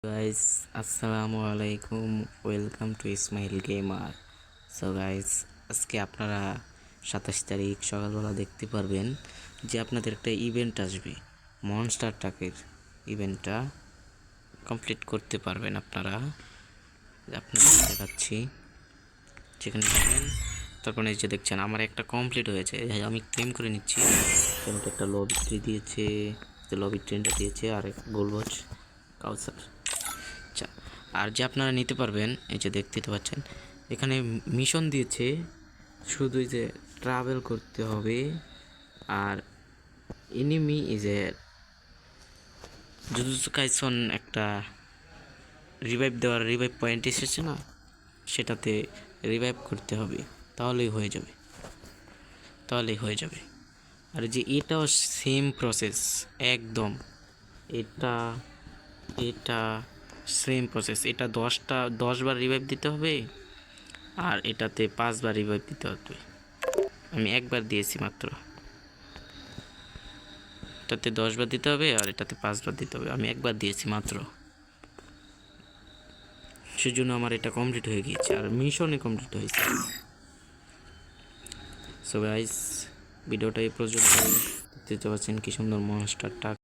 Guys, আসসালামু আলাইকুম। Welcome to Ismail gamer. So guys, আজকে আপনারা 27 তারিখ সকালবেলা দেখতে পারবেন যে আপনাদের একটা ইভেন্ট আসবে। মনস্টার ট্রাকের ইভেন্টটা কমপ্লিট করতে পারবেন আপনারা। আপনাদের দেখাচ্ছি, যেখানে যাবেন। তারপরে এই যে দেখছেন আমার একটা কমপ্লিট হয়েছে, আমি ক্লেম করে নিচ্ছি। আমাকে একটা লবি ট্রি দিয়েছে, লবি ট্রেনটা দিয়েছে, আর বলবো কাউসার। আচ্ছা, আর যে আপনারা নিতে পারবেন, এই যে দেখতে তো পাচ্ছেন এখানে মিশন দিয়েছে, শুধু এই যে ট্রাভেল করতে হবে। আর এনিমি এই যে জুজুৎসু কাইসন একটা রিভাইভ পয়েন্ট এসেছে না, সেটাতে রিভাইভ করতে হবে, তাহলেই হয়ে যাবে। আর যে এটাও সেম প্রসেস একদম, এটা এটা সেম প্রসেস। এটা 10বার রিভাইভ দিতে হবে, আর এটাতে 5বার রিভাইভ দিতে হবে। আমি একবার দিয়েছি মাত্র। এটাতে 10বার দিতে হবে, আর এটাতে 5বার দিতে হবে। আমি একবার দিয়েছি মাত্র, সেজন্য আমার এটা কমপ্লিট হয়ে গিয়েছে, আর মিশনে কমপ্লিট হয়েছে। সো গাইস, ভিডিওটা এই পর্যন্ত। দেখতে পাচ্ছেন কি সুন্দর মনস্টারটা।